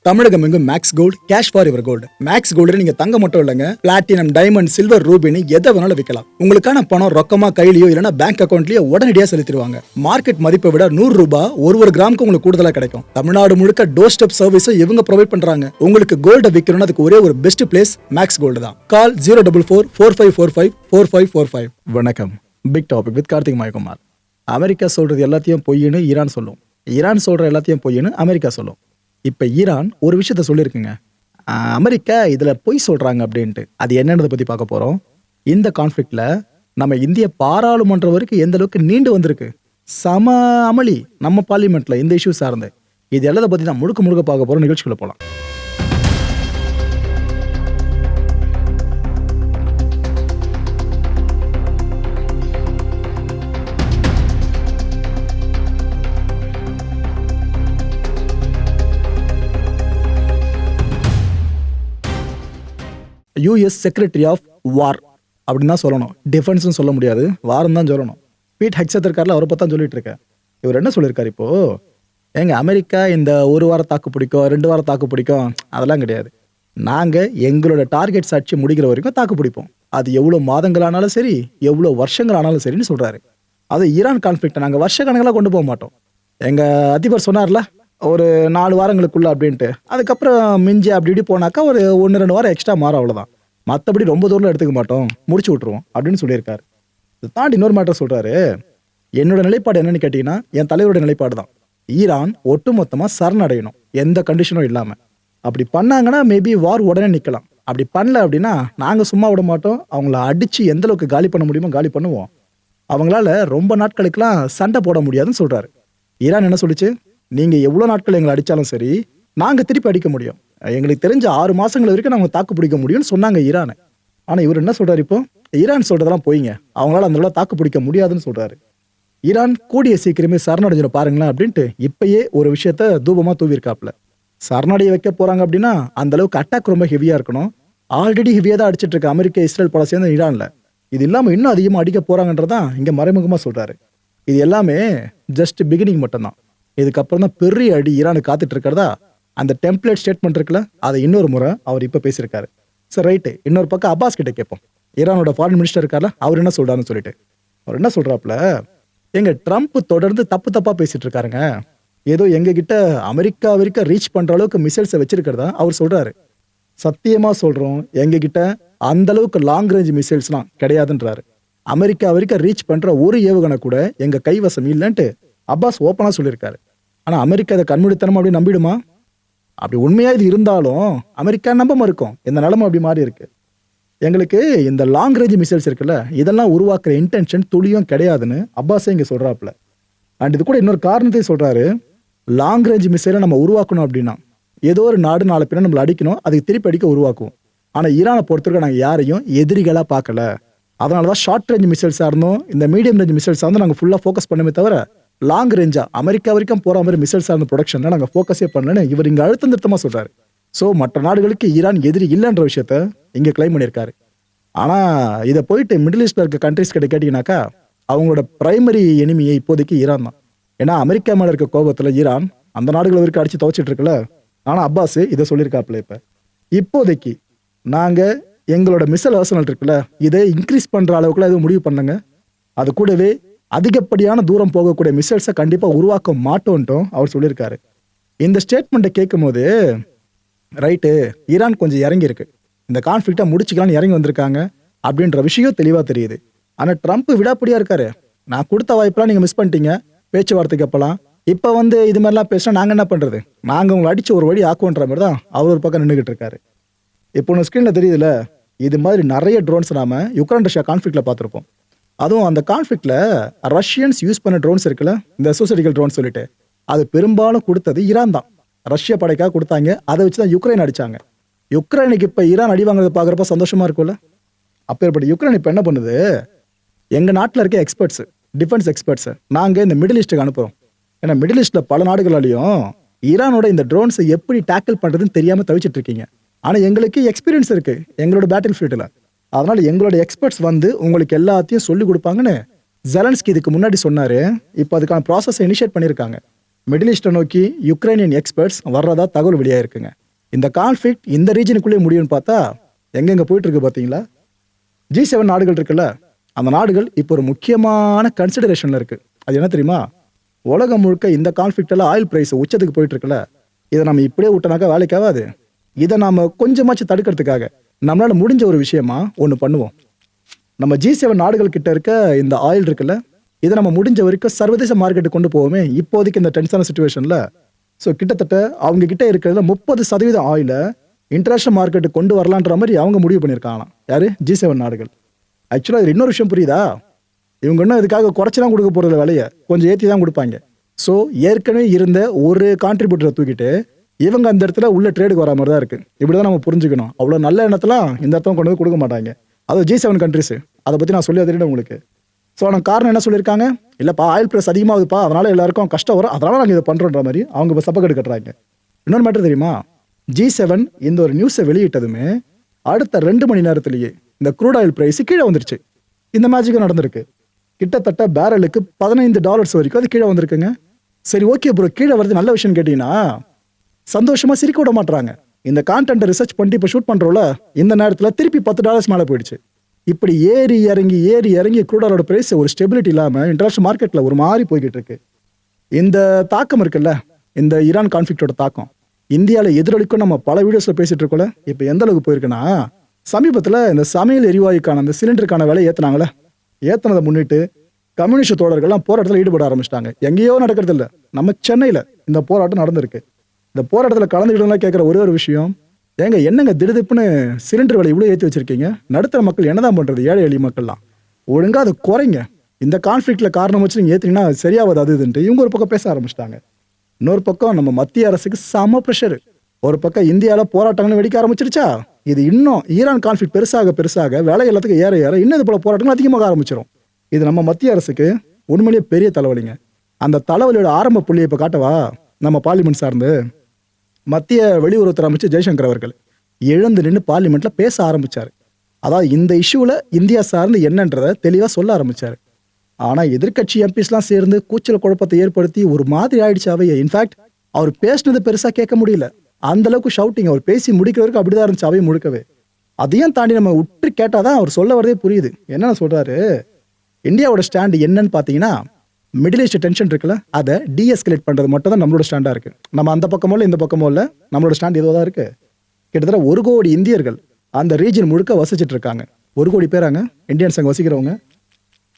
தமிழகம் எங்கும் Max Gold cash for your gold. Max Gold நீங்க தங்க மட்டும் இல்லைங்க, பிளாட்டினம், டைமண்ட், சில்வர், ரூபினி எதை வேணாலும் விற்கலாம். உங்களுக்கான பணம் ரொக்கமா கையிலயோ இல்லைன்னா பேங்க் அக்கௌண்ட்லயோ உடனடியாக செலுத்திடுவாங்க. மார்க்கெட் மதிப்பை விட 100 ரூபாய் ஒரு கிராமுக்கு உங்களுக்கு கூடுதலா கிடைக்கும். தமிழ்நாடு முழுக்க டோர் ஸ்டெப் சர்வீஸும் இவங்க ப்ரொவைட் பண்றாங்க. உங்களுக்கு கோல்ட விற்கணும்னு அதுக்கு ஒரே ஒரு பெஸ்ட் பிளேஸ் மேக்ஸ் கோல்டு தான். கால் 04445454545. வணக்கம். Big topic with Karthik Mayakumar. America சொல்றது எல்லாத்தையும் பொய்ன்னு ஈரான் சொல்லும். ஈரான் சொல்ற எல்லாத்தையும் பொய்ன்னு அமெரிக்கா சொல்லும். இப்போ ஈரான் ஒரு விஷயத்த சொல்லியிருக்குங்க, அமெரிக்கா இதில் பொய் சொல்கிறாங்க அப்படின்ட்டு. அது என்னன்றதை பற்றி பார்க்க போகிறோம். இந்த கான்ஃப்ளிக்டில் நம்ம இந்திய பாராளுமன்றம் வரைக்கும் எந்த அளவுக்கு நீண்டு வந்திருக்கு, சம அமளி நம்ம பார்லிமெண்ட்டில் இந்த இஷ்யூ சார்ந்து. இது எல்லாத்தை பற்றி தான் முழுக்க பார்க்க போகிறோம். நிகழ்ச்சிக்குள்ளே போகலாம். யூஎஸ் செக்ரட்டரி ஆஃப் வார் அப்படின்னு தான் சொல்லணும், டிஃபென்ஸ்னு சொல்ல முடியாது, வாரம் தான் சொல்லணும். பீட் ஹெக்ஸத் இருக்கார்ல, அவரை பற்றி தான் சொல்லிட்டு இருக்கேன். இவர் என்ன சொல்லியிருக்காரு இப்போ, எங்கள் அமெரிக்கா இந்த ஒரு வாரம் தாக்கு பிடிக்கும், 2 வாரம் தாக்கு பிடிக்கும், அதெல்லாம் கிடையாது. நாங்கள் எங்களோட டார்கெட்ஸ் அடிச்சு முடிக்கிற வரைக்கும் தாக்கு பிடிப்போம். அது எவ்வளோ மாதங்கள் ஆனாலும் சரி, எவ்வளோ வருஷங்கள் ஆனாலும் சரின்னு சொல்கிறாரு. அது ஈரான் கான்ஃப்ளிக்டை நாங்கள் வருஷ கணக்கெல்லாம் கொண்டு போக மாட்டோம். எங்கள் அதிபர் சொன்னார்ல ஒரு 4 வாரங்களுக்குள்ள அப்படின்ட்டு, அதுக்கப்புறம் மிஞ்சி அப்படி இப்படி போனாக்கா ஒரு 1-2 வாரம் எக்ஸ்ட்ரா மாறும், அவ்வளோதான். மற்றபடி ரொம்ப தூரம் எடுத்துக்க மாட்டோம், முடிச்சு விட்ருவோம் அப்படின்னு சொல்லியிருக்காரு. இது தாண்டி இன்னொரு மேட்டர் சொல்கிறாரு. என்னோட நிலைப்பாடு என்னன்னு கேட்டிங்கன்னா, என் தலைவரோட நிலைப்பாடு தான், ஈரான் ஒட்டுமொத்தமாக சரணடையணும், எந்த கண்டிஷனும் இல்லாமல். அப்படி பண்ணாங்கன்னா மேபி வார் உடனே நிற்கலாம். அப்படி பண்ணல அப்படின்னா நாங்கள் சும்மா விட மாட்டோம், அவங்கள அடித்து எந்த அளவுக்கு காலி பண்ண முடியுமோ காலி பண்ணுவோம். அவங்களால ரொம்ப நாட்களுக்கெல்லாம் சண்டை போட முடியாதுன்னு சொல்கிறாரு. ஈரான் என்ன சொல்லிச்சு, நீங்கள் எவ்வளோ நாட்கள் எங்களை அடித்தாலும் சரி, நாங்கள் திருப்பி அடிக்க முடியும், எங்களுக்கு தெரிஞ்ச 6 மாதங்கள் வரைக்கும் நாங்கள் தாக்கு பிடிக்க முடியும்னு சொன்னாங்க ஈரான். ஆனால் இவர் என்ன சொல்கிறார், இப்போ ஈரான் சொல்கிறதெல்லாம் போய்ங்க, அவங்களால அந்த தாக்கு பிடிக்க முடியாதுன்னு சொல்கிறாரு. ஈரான் கூடிய சீக்கிரமே சரணடைஞ்சிடும் பாருங்களேன் அப்படின்ட்டு இப்பயே ஒரு விஷயத்த தூபமாக தூவிருக்காப்புல. சரணடைய வைக்க போகிறாங்க அப்படின்னா அந்த அளவுக்கு அட்டாக் ரொம்ப ஹெவியாக இருக்கணும். ஆல்ரெடி ஹெவியாக தான் அடிச்சிட்டு இருக்க அமெரிக்கா இஸ்ரேல் பல சேர்ந்து ஈரானில். இது இல்லாமல் இன்னும் அதிகமாக அடிக்க போகிறாங்கன்றதான் இங்கே மறைமுகமாக சொல்கிறாரு. இது எல்லாமே ஜஸ்ட் பிகினிங் மட்டும்தான். இதுக்கப்புறம் தான் பெரிய அடி ஈரானுக்கு காத்துட்டு இருக்கிறதா அந்த டெம்ப்ளேட் ஸ்டேட்மெண்ட் இருக்குல்ல, அதை இன்னொரு முறை அவர் இப்போ பேசியிருக்காரு. சரி, ரைட்டு. இன்னொரு பக்கம் அப்பாஸ் கிட்ட கேட்போம், ஈரானோட ஃபாரின் மினிஸ்டர் இருக்கார்ல, அவர் என்ன சொல்றாருன்னு சொல்லிட்டு. அவர் என்ன சொல்றாப்புல, எங்க ட்ரம்ப் தொடர்ந்து தப்பா பேசிட்டு இருக்காருங்க, ஏதோ எங்க கிட்ட அமெரிக்கா வரைக்கும் ரீச் பண்ற அளவுக்கு மிசைல்ஸை வச்சிருக்கிறதா அவர் சொல்றாரு. சத்தியமா சொல்றோம், எங்க கிட்ட அந்த அளவுக்கு லாங் ரேஞ்ச் மிசைல்ஸ்லாம் கிடையாதுன்றாரு. அமெரிக்கா வரைக்கும் ரீச் பண்ற ஒரு ஏவுகணை கூட எங்க கைவசம் இல்லைன்ட்டு அப்பாஸ் ஓப்பனா சொல்லியிருக்காரு. ஆனா அமெரிக்கா அதை கண்மூடித்தனமா அப்படி நம்பிடுமா? அப்படி உண்மையா இது இருந்தாலும் அமெரிக்கா நம்ப இருக்கும். இந்த நிலைமை அப்படி மாறி இருக்கு. எங்களுக்கு இந்த லாங் ரேஞ்ச் மிசைல்ஸ் இருக்குல்ல, இதெல்லாம் உருவாக்குற இன்டென்ஷன் துளியும் கிடையாதுன்னு அப்பாஸே இங்க சொல்றாப்புல. அண்ட் இது கூட இன்னொரு காரணத்தையும் சொல்றாரு. லாங் ரேஞ்ச் மிசைலை நம்ம உருவாக்கணும் அப்படின்னா ஏதோ ஒரு நாடு நாளை பின்ன நம்மளை அடிக்கணும், அதுக்கு திருப்பி அடிக்க உருவாக்குவோம். ஆனா ஈரானை பொறுத்தவரைக்கும் நாங்கள் யாரையும் எதிரிகளா பார்க்கல. அதனாலதான் ஷார்ட் ரேஞ்ச் மிசைல்ஸா இருந்தோம், இந்த மீடியம் ரேஞ்ச் மிசைல்ஸா வந்து நாங்கள் ஃபுல்லா ஃபோக்கஸ் பண்ணவே தவிர லாங் ரேஞ்சா அமெரிக்கா வரைக்கும் போற மாதிரி மிசைல்ஸ் சார்ந்த ப்ரொடக்ஷன்ல நாங்கள் ஃபோக்கஸே பண்ணலன்னு இவர் இங்க அழுத்தம் திருத்தமா சொல்றாரு. ஸோ மற்ற நாடுகளுக்கு ஈரான் எதிரி இல்லைன்ற விஷயத்த இங்க கிளைம் பண்ணியிருக்காரு. ஆனா இதை போயிட்டு மிடில் ஈஸ்ட்ல இருக்க கண்ட்ரிஸ் கிட்ட கேட்டீங்கன்னாக்கா அவங்களோட பிரைமரி எனிமியை இப்போதைக்கு ஈரான் தான். ஏன்னா அமெரிக்கா மேல இருக்க கோபத்துல ஈரான் அந்த நாடுகளை வரைக்கும் அடிச்சு துவச்சிட்டு இருக்குல்ல. ஆனா அப்பாஸ் இதை சொல்லியிருக்காப்புல, இப்போதைக்கு நாங்க எங்களோட மிசைல் ஆர்சனல் இருக்குல்ல, இதை இன்க்ரீஸ் பண்ற அளவுக்குலாம் எதுவும் முடிவு பண்ணுங்க, அது கூடவே அதிகப்படியான தூரம் போகக்கூடிய மிசைல்ஸை கண்டிப்பா உருவாக்க மாட்டோன்ட்டும் அவர் சொல்லியிருக்காரு. இந்த ஸ்டேட்மெண்ட்டை கேட்கும் போது ரைட்டு, ஈரான் கொஞ்சம் இறங்கி இருக்கு, இந்த கான்ஃப்ளிக்டை முடிச்சுக்கலான்னு இறங்கி வந்திருக்காங்க அப்படின்ற விஷயம் தெளிவா தெரியுது. ஆனா ட்ரம்ப் விடாப்படியா இருக்காரு. நான் கொடுத்த வாய்ப்பெல்லாம் நீங்க மிஸ் பண்ணிட்டீங்க, பேச்சுவார்த்தைக்கு அப்பலாம் இப்ப வந்து இது மாதிரிலாம் பேசினா நாங்க என்ன பண்றது, நாங்க உங்களை அடிச்சு ஒரு வழி ஆக்குன்ற மாதிரி தான் அவர் ஒரு பக்கம் நின்றுகிட்டு இருக்காரு. இப்போ உங்க ஸ்கிரீன்ல தெரியுதுல, இது மாதிரி நிறைய ட்ரோன்ஸ் நாம யுக்ரைன் ரஷ்யா கான்ஃப்ளிக்ட்ல பார்த்துருப்போம். அதுவும் அந்த கான்ஃப்ளிக்ட்ல ரஷ்யன்ஸ் யூஸ் பண்ண ட்ரோன்ஸ் இருக்குல்ல, இந்த சூசைடிக்கல் ட்ரோன்ஸ் சொல்லிட்டு, அது பெரும்பாலும் கொடுத்தது ஈரான் தான். ரஷ்ய படைக்காக கொடுத்தாங்க, அதை வச்சு தான் யுக்ரைன் அடிச்சாங்க. யுக்ரைனுக்கு இப்போ ஈரான் அடி வாங்குறத பார்க்குறப்ப சந்தோஷமா இருக்கும்ல. அப்பேற்பட்ட யுக்ரைன் இப்போ என்ன பண்ணுது, எங்க நாட்டில் இருக்க எக்ஸ்பர்ட்ஸ், டிஃபென்ஸ் எக்ஸ்பர்ட்ஸ் நாங்கள் இந்த மிடில் ஈஸ்ட்டுக்கு அனுப்புகிறோம். ஏன்னா மிடில் ஈஸ்ட்ல பல நாடுகளாலையும் ஈரானோட இந்த ட்ரோன்ஸை எப்படி டேக்கிள் பண்ணுறதுன்னு தெரியாமல் தவிச்சிட்டு இருக்கீங்க. ஆனால் எங்களுக்கு எக்ஸ்பீரியன்ஸ் இருக்கு எங்களோட பேட்டில் ஃபீல்டில். அதனால எங்களோட எக்ஸ்பர்ட்ஸ் வந்து உங்களுக்கு எல்லாத்தையும் சொல்லி கொடுப்பாங்கன்னு ஜெலன்ஸ்கி இதுக்கு முன்னாடி சொன்னாரு. இப்போ அதுக்கான ப்ராசஸ் இனிஷியேட் பண்ணியிருக்காங்க. மிடில் ஈஸ்டை நோக்கி யுக்ரைனியன் எக்ஸ்பர்ட்ஸ் வர்றதா தகவல் வெளியாயிருக்குங்க. இந்த கான்ஃப்ளிக்ட் இந்த ரீஜனுக்குள்ளே முடியும்னு பார்த்தா எங்கெங்க போயிட்டு இருக்கு பார்த்தீங்களா? G7 நாடுகள் இருக்குல்ல, அந்த நாடுகள் இப்போ ஒரு முக்கியமான கன்சிடரேஷன்ல இருக்கு. அது என்ன தெரியுமா? உலகம் முழுக்க இந்த கான்ஃப்ளிக்டில் ஆயில் பிரைஸ் உச்சத்துக்கு போயிட்டு இருக்குல்ல, இதை நம்ம இப்படியே விட்டனாக்கா வேலைக்கு ஆகாது. இதை நாம கொஞ்சமாச்சு தடுக்கிறதுக்காக நம்மளால முடிஞ்ச ஒரு விஷயமா ஒன்று பண்ணுவோம். நம்ம G7 நாடுகள் கிட்ட இருக்க இந்த ஆயில் இருக்குல்ல, இதை நம்ம முடிஞ்ச வரைக்கும் சர்வதேச மார்க்கெட்டுக்கு கொண்டு போவோமே இப்போதைக்கு இந்த டென்ஷனான சுச்சுவேஷன்ல. ஸோ கிட்டத்தட்ட அவங்க கிட்ட இருக்கிறதுல 30% ஆயிலை இன்டர்நேஷனல் மார்க்கெட்டுக்கு கொண்டு வரலான்ற மாதிரி அவங்க முடிவு பண்ணியிருக்காங்களாம். யாரு? G7 நாடுகள். ஆக்சுவலாக இது இன்னொரு விஷயம் புரியுதா? இவங்க இன்னும் இதுக்காக குறைச்சலாம் கொடுக்க போகிறதில்ல, விலையை கொஞ்சம் ஏற்றி தான் கொடுப்பாங்க. ஸோ ஏற்கனவே இருந்த ஒரு கான்ட்ரிபியூட்டரை தூக்கிட்டு இவங்க அந்த இடத்துல உள்ள ட்ரேடுக்கு வர மாதிரி தான் இருக்கு. இப்படி தான் நம்ம புரிஞ்சுக்கணும். அவ்வளோ நல்ல எண்ணத்தெல்லாம் இந்த இடத்துல கொண்டு வந்து கொடுக்க மாட்டாங்க. அதுவும் G7 கண்ட்ரிஸ். அதை பற்றி நான் சொல்லி தெரியும் உங்களுக்கு. ஸோ ஆனால் காரணம் என்ன சொல்லியிருக்காங்க? இல்லைப்பா, ஆயில் ப்ரைஸ் அதிகமாகுதுப்பா, அதனால எல்லாருக்கும் கஷ்டம் வரும், அதனால நாங்கள் இதை பண்ணுறோன்ற மாதிரி அவங்க இப்போ சப்பக்கட்டு கட்டுறாங்க. இன்னொரு மேட்டர் தெரியுமா? G7 இந்த ஒரு நியூஸை வெளியிட்டதுமே அடுத்த 2 மணி நேரத்திலேயே இந்த க்ரூட் ஆயில் பிரைஸ் கீழே வந்துருச்சு. இந்த மேஜிக்கும் நடந்திருக்கு. கிட்டத்தட்ட பேரலுக்கு $15 வரைக்கும் அது கீழே வந்திருக்குங்க. சரி, ஓகே ப்ரோ, கீழே வருது நல்ல விஷயம் கேட்டீங்கன்னா சந்தோஷமா சிரிக்க விட மாட்டாங்க. இந்த கான்டென்ட்டை ரிசர்ச் பண்ணிட்டு இப்போ ஷூட் பண்றோம்ல, இந்த நேரத்தில் திருப்பி $10 மேலே போயிடுச்சு. இப்படி ஏறி இறங்கி க்ரூட் ஆயிலோட பிரைஸ் ஒரு ஸ்டெபிலிட்டி இல்லாமல் இன்டர்நேஷனல் மார்க்கெட்டில் ஒரு மாதிரி போய்கிட்டு இருக்கு. இந்த தாக்கம் இருக்குல்ல, இந்த ஈரான் கான்ஃப்ளிக்டோட தாக்கம் இந்தியாவில் எதிரொலிக்கும் நம்ம பல வீடியோஸில் பேசிட்டு இருக்கோம்ல. இப்போ எந்த அளவுக்கு போயிருக்குன்னா, சமீபத்தில் இந்த சமையல் எரிவாயுக்கான அந்த சிலிண்டருக்கான விலை ஏற்றினாங்களே, ஏற்றினதை முன்னிட்டு கம்யூனிஸ்ட் தோழர்கள்லாம் போராட்டத்தில் ஈடுபட ஆரம்பிச்சிட்டாங்க. எங்கேயோ நடக்கிறது இல்லை, நம்ம சென்னையில் இந்த போராட்டம் நடந்திருக்கு. இந்த போராட்டத்தில் கலந்துக்கிட்டவங்களாம் கேட்குற ஒரே ஒரு விஷயம், ஏங்க என்னங்க திடுதிப்புன்னு சிலிண்டர் விலை இவ்வளோ ஏற்றி வச்சிருக்கீங்க, நடுத்தர மக்கள் என்னதான் பண்ணுறது, ஏழை எளிய மக்கள்லாம் ஒழுங்காக அதை குறைங்க, இந்த கான்ஃப்ளிக்டில் காரணம் வச்சு நீங்கள் ஏற்றினீங்கன்னா சரியாவது அது இதுன்ட்டு இவங்க ஒரு பக்கம் பேச ஆரம்பிச்சிட்டாங்க. இன்னொரு பக்கம் நம்ம மத்திய அரசுக்கு செம ப்ரெஷர். ஒரு பக்கம் இந்தியாவில் போராட்டங்கள் வெடிக்க ஆரம்பிச்சிருச்சா, இது இன்னும் ஈரான் கான்ஃப்ளிக்ட் பெருசாக வேலை எல்லாத்துக்கும் ஏற இன்னும் இது போல போராட்டங்கள் அதிகமாக ஆரம்பிச்சிடும். இது நம்ம மத்திய அரசுக்கு உண்மையிலேயே பெரிய தலைவலிங்க. அந்த தலைவலியோட ஆரம்ப புள்ளியை இப்போ காட்டவா? நம்ம பார்லிமெண்ட் சார்ந்து மத்திய வெளியுறவுத்துறை அமைச்சர் ஜெய்சங்கர் அவர்கள் எழுந்து நின்று பார்லிமெண்ட்ல பேச ஆரம்பிச்சாரு. அதாவது இந்த இஷ்யூவில் இந்தியா சார்ந்து என்னன்றதை தெளிவாக சொல்ல ஆரம்பிச்சாரு. ஆனால் எதிர்கட்சி எம்பிஸ்லாம் சேர்ந்து கூச்சல் குழப்பத்தை ஏற்படுத்தி ஒரு மாதிரி ஆயிடுச்சு அவையை. இன்ஃபேக்ட் அவர் பேசினது பெருசாக கேட்க முடியல, அந்த அளவுக்கு ஷவுட்டிங். அவர் பேசி முடிக்கிற வரைக்கும் அப்படிதான் இருந்துச்சு அவையை முழுக்கவே. அதையும் தாண்டி நம்ம உற்று கேட்டாதான் அவர் சொல்ல வரதே புரியுது. என்னென்ன சொல்றாரு? இந்தியாவோட ஸ்டாண்ட் என்னன்னு பார்த்தீங்கன்னா, மிடில் ஈஸ்ட் டென்ஷன் இருக்குல்ல, அதை டீஎஸ்கலேட் பண்ணுறது மட்டும் தான் நம்மளோட ஸ்டாண்டாக இருக்குது. நம்ம அந்த பக்கமோ இல்லை இந்த பக்கமோ இல்லை, நம்மளோட ஸ்டாண்ட் ஏதோ தான் இருக்குது. கிட்டத்தட்ட 1 கோடி இந்தியர்கள் அந்த ரீஜன் முழுக்க வசிச்சுட்டு இருக்காங்க. 1 கோடி பேராங்க இந்தியன்ஸ் அங்கே வசிக்கிறவங்க.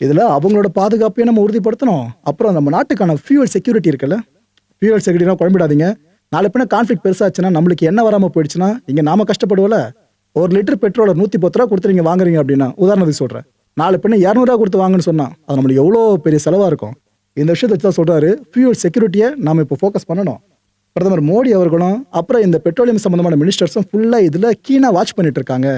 இதில் அவங்களோட பாதுகாப்பையும் நம்ம உறுதிப்படுத்தணும். அப்புறம் நம்ம நாட்டுக்கான ஃபியூவல் செக்யூரிட்டி இருக்குல்ல, ஃபியூவல் செக்யூரிட்டினா குழம்பிடாதீங்க. நாளை பின்ன கான்ஃப்ளிக்ட் பெருசாச்சுன்னா நம்மளுக்கு என்ன வராமல் போயிடுச்சுன்னா இங்கே நாம கஷ்டப்படுவோம்ல. 1 லிட்டர் பெட்ரோலை 110 ரூபா கொடுத்து நீங்கள் வாங்குறீங்க அப்படின்னா, உதாரணத்துக்கு சொல்கிறேன், நாலு பின்ன 200 ரூபா கொடுத்து வாங்கன்னு சொன்னா அது நம்மளுக்கு எவ்வளோ பெரிய செலவாக இருக்கும். இந்த விஷயத்தை வச்சு தான் சொல்றாரு, ஃபியூல் செக்யூரிட்டியை நாம இப்போ ஃபோக்கஸ் பண்ணணும். பிரதமர் மோடி அவர்களும் அப்புறம் இந்த பெட்ரோலியம் சம்பந்தமான மினிஸ்டர்ஸும் ஃபுல்லாக இதில் கீனாக வாட்ச் பண்ணிட்டு இருக்காங்க.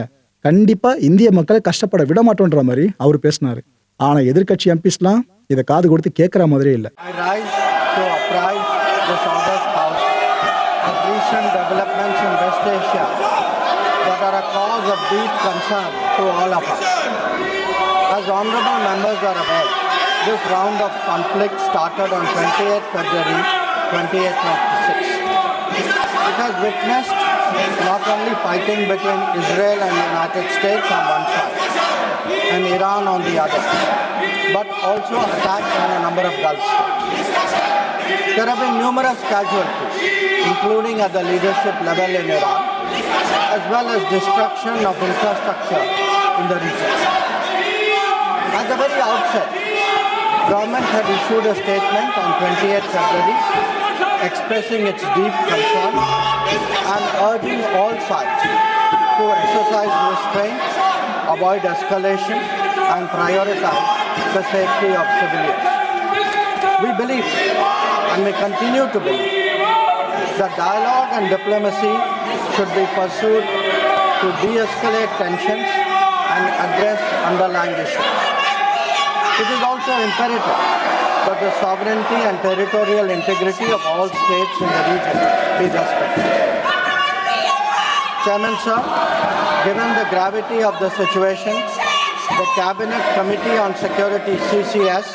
கண்டிப்பாக இந்திய மக்களை கஷ்டப்பட விட மாட்டோன்ற மாதிரி அவர் பேசினாரு. ஆனால் எதிர்கட்சி எம்பிஸ்லாம் இதை காது கொடுத்து கேட்குற மாதிரியே இல்லை. As honorable members are aware, this round of conflict started on 28th February 2026. It has witnessed not only fighting between Israel and the United States on one side and Iran on the other, but also attacks on a number of Gulf states. There have been numerous casualties, including at the leadership level in Iran, as well as destruction of infrastructure in the region. At the very outset, government had issued a statement on 28th February expressing its deep concern and urging all sides to exercise restraint, avoid escalation and prioritize the safety of civilians. We believe and we continue to believe that dialogue and diplomacy should be pursued to de-escalate tensions and address underlying issues. It is also imperative that the sovereignty and territorial integrity of all states in the region be respected. Chairman Sir, given the gravity of the situation, the Cabinet Committee on Security CCS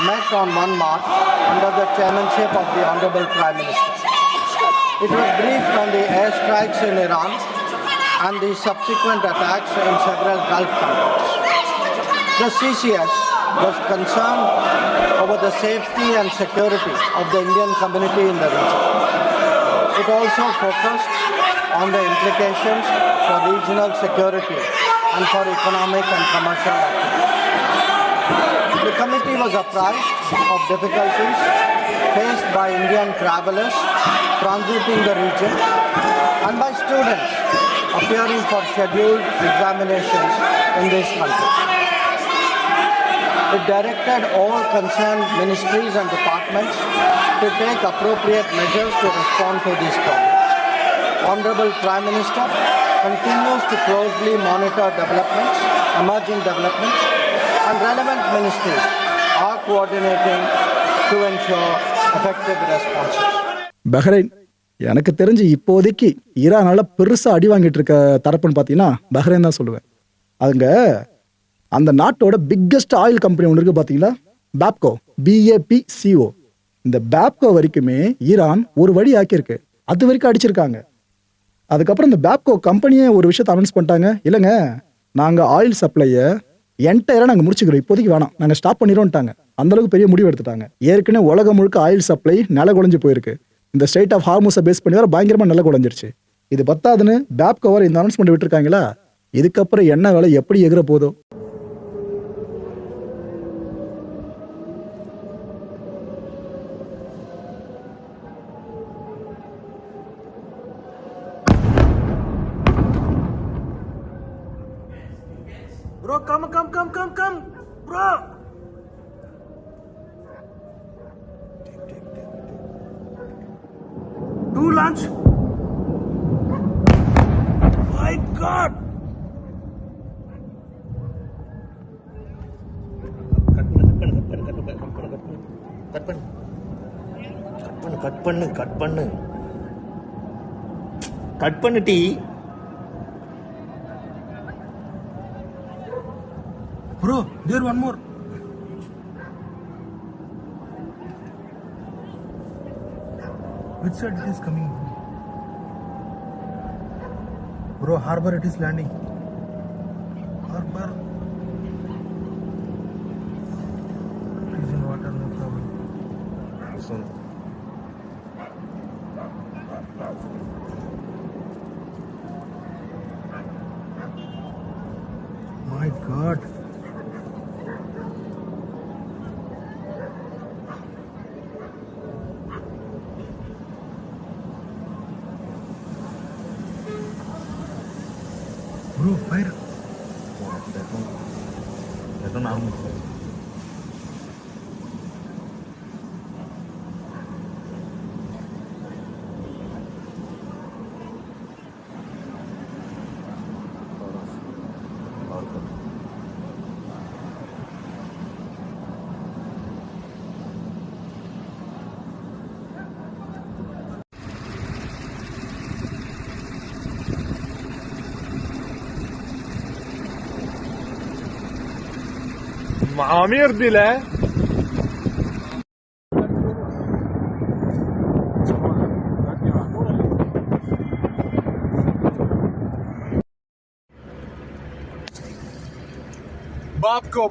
met on 1 March under the chairmanship of the Honorable Prime Minister. It was briefed on the airstrikes in Iran and the subsequent attacks in several Gulf countries. The CCS was concerned over the safety and security of the Indian community in the region. It also focused on the implications for regional security and for economic and commercial activities. The committee was apprised of difficulties faced by Indian travelers transiting the region and by students appearing for scheduled examinations in this country. It directed all concerned ministries and departments to take appropriate measures to respond to these problems. Honorable Prime Minister continues to closely monitor developments, emerging developments, and relevant ministries are coordinating to ensure effective responses. Bahrain எனக்கு தெரிஞ்சு இப்போதைக்கு ஈரானால பெருசா அடி வாங்கிட்டு இருக்க தரப்புன்னு பார்த்தீங்கன்னா Bahrain தான் சொல்லுவேன். அதுங்க அந்த நாட்டோட பிக்கஸ்ட் ஆயில் கம்பெனி ஒன்று இருக்கு பார்த்தீங்களா, பேப்கோ, BAPCO. இந்த பேப்கோ வரைக்குமே ஈரான் ஒரு வழி ஆக்கியிருக்கு, அது வரைக்கும் அடிச்சிருக்காங்க. அதுக்கப்புறம் இந்த பேப்கோ கம்பெனியே ஒரு விஷயத்தை அனௌன்ஸ் பண்ணிட்டாங்க, இல்லைங்க நாங்கள் ஆயில் சப்ளையை என்டையராக நாங்கள் முடிச்சுக்கிறோம், இப்போதைக்கு வேணாம், நாங்கள் ஸ்டாப் பண்ணிடுவோம்ட்டாங்க. அந்தளவுக்கு பெரிய முடிவு எடுத்துட்டாங்க. ஏற்கனவே உலகம் முழுக்க ஆயில் சப்ளை நில குலைஞ்சு போயிருக்கு. இந்த ஸ்ட்ரைட் ஆஃப் ஹார்மூஸை பேஸ் பண்ணி வர பயங்கரமாக நில குலைஞ்சிருச்சு. இது பத்தாதுன்னு பேப்கோ வர இந்த அனௌன்ஸ்மெண்ட் விட்டுருக்காங்களா, இதுக்கப்புறம் என்ன வேலை எப்படி எகிற போதோ. Bro, come, bro. Do lunch. My God. Cut பண்ணு tea. Bro, there one more. Which side it is coming? Bro, harbor it is landing. Harbor. It is in water, no problem. This one. My God. Bro, fire. That one arm. Amir dile.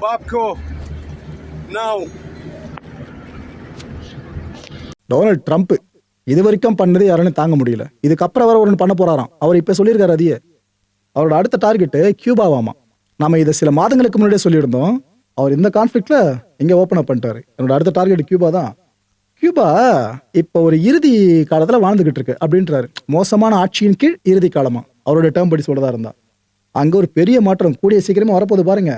Babko. Now. Donald Trump இது வரைக்கும் பண்ணது யாருன்னு தாங்க முடியல. இதுக்கப்புறம் வர ஒன்று பண்ண போறாராம். அவர் இப்போ சொல்லியிருக்காரு அதையே. அவரோட அடுத்த டார்கெட்டு கியூபாவாமா. நம்ம இதை சில மாதங்களுக்கு முன்னாடியே சொல்லியிருந்தோம். அவர் இந்த கான்ஃப்ளிக்ட்ல இங்கே ஓப்பன் அப் பண்ணிட்டாரு. என்னோட அடுத்த டார்கெட் கியூபா தான். கியூபா இப்போ ஒரு இறுதி காலத்தில் வாழ்ந்துகிட்டு இருக்கு அப்படின்றாரு. மோசமான ஆட்சியின் கீழ் இறுதி காலமா அவரோட டேர்ம் படி சொல்றதா இருந்தா. அங்கே ஒரு பெரிய மாற்றம் கூடிய சீக்கிரமா வரப்போது பாருங்க.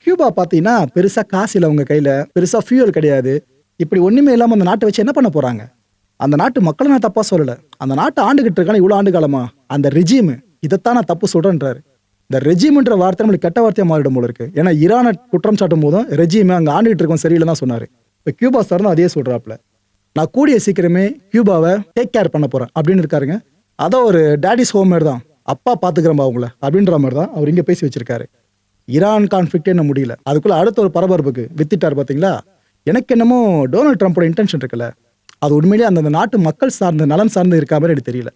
கியூபா பார்த்தீங்கன்னா பெருசாக காசு இல்லை அவங்க கையில், பெருசாக ஃபியூயல் கிடையாது. இப்படி ஒன்றுமே இல்லாமல் அந்த நாட்டை வச்சு என்ன பண்ண போகிறாங்க? அந்த நாட்டு மக்களை நான் தப்பாக சொல்லலை, அந்த நாட்டை ஆண்டுகிட்டு இருக்கான இவ்வளோ ஆண்டு காலமா அந்த ரெஜிமு, இதைத்தான் நான் தப்பு சொல்கிறேன்றாரு. இந்த ரெஜிம்ன்ற வார்த்தை நம்மளுக்கு கெட்ட வார்த்தையாக மாறிடும் போல இருக்கு. ஏன்னா ஈரானை குற்றம் சாட்டும் போதும் ரெஜிம் அங்கே ஆண்டுகிட்டு இருக்கோம் சரியில்லை தான் சொன்னார். இப்போ கியூபா சார் அதே சொல்கிறாப்புல, நான் கூடிய சீக்கிரமே கியூபாவை டேக் கேர் பண்ண போகிறேன் அப்படின்னு இருக்காருங்க. அதான் ஒரு டேடிஸ் ஹோம் மாதிரி தான், அப்பா பார்த்துக்கிறம்பா அவங்கள அப்படின்ற மாதிரி தான் அவர் இங்கே பேசி வச்சிருக்காரு. ஈரான் கான்ஃப்ளிக்டே என்ன முடியல, அதுக்குள்ள அடுத்த ஒரு பரபரப்புக்கு வித்திட்டார் பார்த்தீங்களா. எனக்கு என்னமோ டொனால்ட் ட்ரம்ப்போட இன்டென்ஷன் இருக்குல்ல, அது உண்மையிலேயே அந்தந்த நாட்டு மக்கள் சார்ந்த நலன் சார்ந்து இருக்கா மாதிரி எனக்கு தெரியல.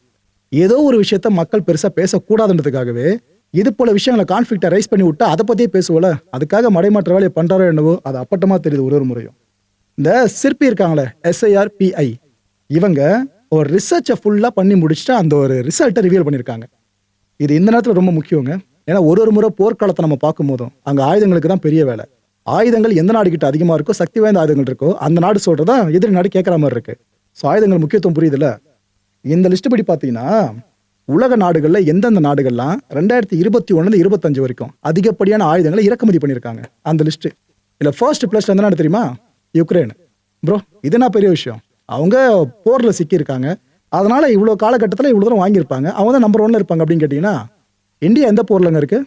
ஏதோ ஒரு விஷயத்த மக்கள் பெருசா பேசக்கூடாதுன்றதுக்காகவே இது போல விஷயங்களை கான்ஃபிளிக்டை ரைஸ் பண்ணி விட்டா அதை பத்தியே பேசுவோல, அதுக்காக மடைமாற்ற வேலையை பண்றாரோ என்னவோ அது அப்பட்டமா தெரியுது ஒரு முறையும். இந்த சிற்பி இருக்காங்களே, SIRPI, இவங்க ஒரு ரிசர்ச்சை ஃபுல்லா பண்ணி முடிச்சுட்டு அந்த ஒரு ரிசல்ட்டை ரிவீல் பண்ணியிருக்காங்க. இது இந்த நேரத்தில் ரொம்ப முக்கியங்க. ஏன்னா ஒரு முறை போர்க்காலத்தை நம்ம பார்க்கும் போதும் அங்க ஆயுதங்களுக்கு தான் பெரிய வேலை. ஆயுதங்கள் எந்த நாடு கிட்ட அதிகமா இருக்கோ, சக்தி வாய்ந்த ஆயுதங்கள் இருக்கோ, அந்த நாடு சொல்றதா எதிரி நாடு கேட்கற மாதிரி இருக்கு. ஸோ ஆயுதங்கள் முக்கியத்துவம் புரியுதுல்ல. இந்த லிஸ்ட் படி பார்த்தீங்கன்னா உலக நாடுகளில் எந்தெந்த நாடுகள்லாம் 2021 25 வரைக்கும் அதிகப்படியான ஆயுதங்களை இறக்குமதி பண்ணியிருக்காங்க அந்த லிஸ்ட். இல்லை ஃபர்ஸ்ட் பிளஸ் எந்த நாடு தெரியுமா? யுக்ரைன். ப்ரோ இது என்ன பெரிய விஷயம், அவங்க போரில் சிக்கியிருக்காங்க, அதனால இவ்வளோ காலகட்டத்தில் இவ்வளோ தூரம் வாங்கியிருப்பாங்க, அவங்க தான் நம்பர் 1 இருப்பாங்க அப்படின்னு கேட்டிங்கன்னா, இந்தியா எந்த போர்லங்க இருக்கு?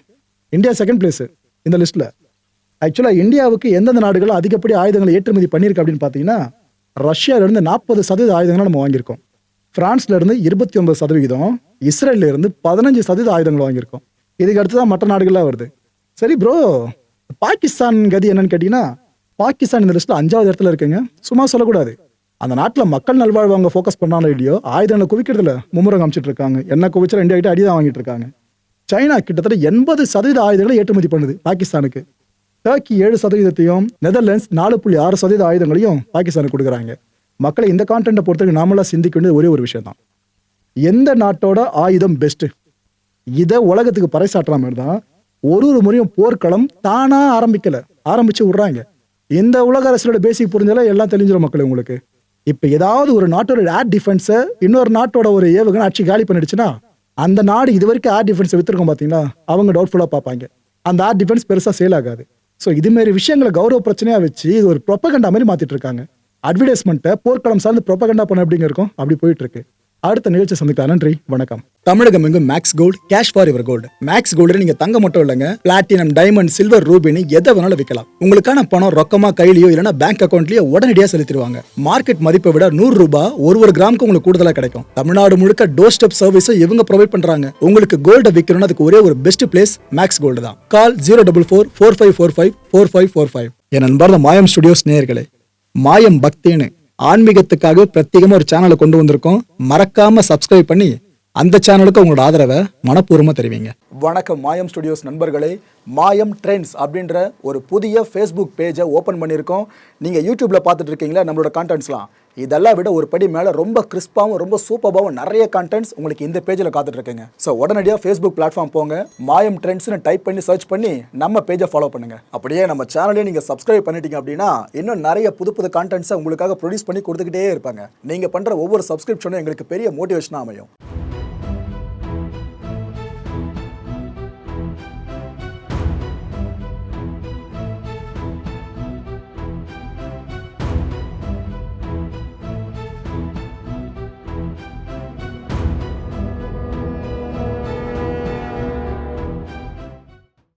இந்தியா செகண்ட் பிளேஸ் இந்த லிஸ்ட்டில். ஆக்சுவலாக இந்தியாவுக்கு எந்தெந்த நாடுகள் அதிகப்படி ஆயுதங்களை ஏற்றுமதி பண்ணியிருக்கு அப்படின்னு பார்த்தீங்கன்னா, ரஷ்யாவிலேருந்து 40% ஆயுதங்களை நம்ம வாங்கியிருக்கோம், பிரான்ஸ்லேருந்து 29%, இஸ்ரேல்லேருந்து 15% ஆயுதங்கள் வாங்கியிருக்கோம். இதுக்கு அடுத்து தான் மற்ற நாடுகள்லாம் வருது. சரி ப்ரோ, பாகிஸ்தான் கதி என்னன்னு கேட்டிங்கன்னா, பாகிஸ்தான் இந்த லிஸ்ட்டில் 5வது இடத்துல இருக்குங்க. சும்மா சொல்லக்கூடாது. அந்த நாட்டில் மக்கள் நல்வாழ்வு அவங்க ஃபோக்கஸ் பண்ணாலும் இல்லையோ, ஆயுதங்களை குவிக்கிறதுல மும்முரம் காமிச்சிட்டு இருக்காங்க. என்ன குவிச்சா இந்தியா கிட்ட அடி தான் வாங்கிட்டு இருக்காங்க. சைனா கிட்டத்தட்ட 80% ஆயுதங்களை ஏற்றுமதி பண்ணுது பாகிஸ்தானுக்கு. டர்க்கி 7%, நெதர்லாண்ட்ஸ் 4.6% ஆயுதங்களையும் பாகிஸ்தானுக்கு கொடுக்குறாங்க. மக்களை இந்த கான்டென்ட்டை பொறுத்தவரைக்கும் நாமளா சிந்திக்க வேண்டியது ஒரே ஒரு விஷயம் தான், எந்த நாட்டோட ஆயுதம் பெஸ்ட், இதை உலகத்துக்கு பறைசாற்றுற மாதிரி தான் ஒரு முறையும் போர்க்களம் தானா ஆரம்பிச்சு விடுறாங்க. இந்த உலக அரசியலோட பேசிக் புரிஞ்சால எல்லாம் தெரிஞ்சிடும் மக்கள் உங்களுக்கு. இப்போ ஏதாவது ஒரு நாட்டோட ஏர் டிஃபென்ஸை இன்னொரு நாட்டோட ஒரு ஏவுகணை அடிச்சு காலி பண்ணிடுச்சுன்னா, அந்த நாடு இது வரைக்கும் ஏர் டிஃபென்ஸை வித்துருக்கோம் பார்த்தீங்களா, அவங்க டவுட்ஃபுல்லாக பார்ப்பாங்க. அந்த ஏர் டிஃபென்ஸ் பெருசாக சேல் ஆகாது. ஸோ இதுமாரி விஷயங்களை கௌரவ பிரச்சனையாக வச்சு இது ஒரு ப்ரொபகண்டா மாதிரி மாற்றிட்டு இருக்காங்க. அட்வர்டைஸ்மெண்ட்டை போர்க்களம் சார்ந்து ப்ரொபகண்டா பண்ண அப்படிங்க இருக்கும். அப்படி போயிட்டு இருக்கு. அடுத்த நிகழ்ச்சி சந்திக்கலாம். நன்றி, வணக்கம். தமிழகம் எங்கும் Max Gold, cash for your gold. Max Gold நீங்க தங்க மட்டும் இல்லைங்க, பிளாட்டினம், டைமண்ட், சில்வர், ரூபினி எதை வேணாலும் விற்கலாம். உங்களுக்கான பணம் ரொக்கமா கையிலயோ இல்லைன்னா பேங்க் அக்கௌண்ட்லயோ உடனடியாக செலுத்திடுவாங்க. மார்க்கெட் மதிப்பை விட 100 ரூபாய் ஒரு கிராமுக்கு உங்களுக்கு கூடுதலா கிடைக்கும். தமிழ்நாடு முழுக்க டோர் ஸ்டெப் சர்வீஸை இவங்க ப்ரொவைட் பண்றாங்க. உங்களுக்கு கோல்டை விற்கணும்னு அதுக்கு ஒரே ஒரு பெஸ்ட் பிளேஸ் மேக்ஸ் கோல்டு தான். கால் 04445454545. என் அன்பார்ந்த மாயம் ஸ்டுடியோஸ் நேயர்களே, மாயம் பக்தின்னு ஆன்மீகத்துக்காக பிரத்யேகமா ஒரு சேனலை கொண்டு வந்திருக்கோம். மறக்காம சப்ஸ்கிரைப் பண்ணி அந்த சேனலுக்கு உங்களோட ஆதரவை மனப்பூர்வமா தெரிவிங்க. வணக்கம் மாயம் ஸ்டுடியோஸ் நண்பர்களே. மாயம் ட்ரெண்ட்ஸ் அப்படின்ற ஒரு புதிய ஃபேஸ்புக் பேஜை ஓப்பன் பண்ணியிருக்கோம். நீங்கள் யூடியூப்பில் பார்த்துட்டு இருக்கீங்களா நம்மளோட கான்டென்ட்ஸ்லாம், இதெல்லாம் விட ஒரு படி மேலே ரொம்ப கிறிஸ்பாகவும் ரொம்ப சூப்பராகவும் நிறைய கான்டென்ட்ஸ் உங்களுக்கு இந்த பேஜில் காத்துட்ருக்குங்க. ஸோ உடனடியாக ஃபேஸ்புக் பிளாட்ஃபார்ம் போங்க, மாயம் ட்ரெண்ட்ஸ்னு டைப் பண்ணி சர்ச் பண்ணி நம்ம பேஜை ஃபாலோ பண்ணுங்கள். அப்படியே நம்ம சேனலையும் நீங்கள் சப்ஸ்கிரைப் பண்ணிட்டீங்க அப்படின்னா இன்னும் நிறைய புது கான்டென்ட்ஸை உங்களுக்காக ப்ரொடியூஸ் பண்ணி கொடுத்துக்கிட்டே இருப்பாங்க. நீங்கள் பண்ணுற ஒவ்வொரு சப்ஸ்கிரிப்ஷனும் எங்களுக்கு பெரிய மோட்டிவேஷனாக அமையும்.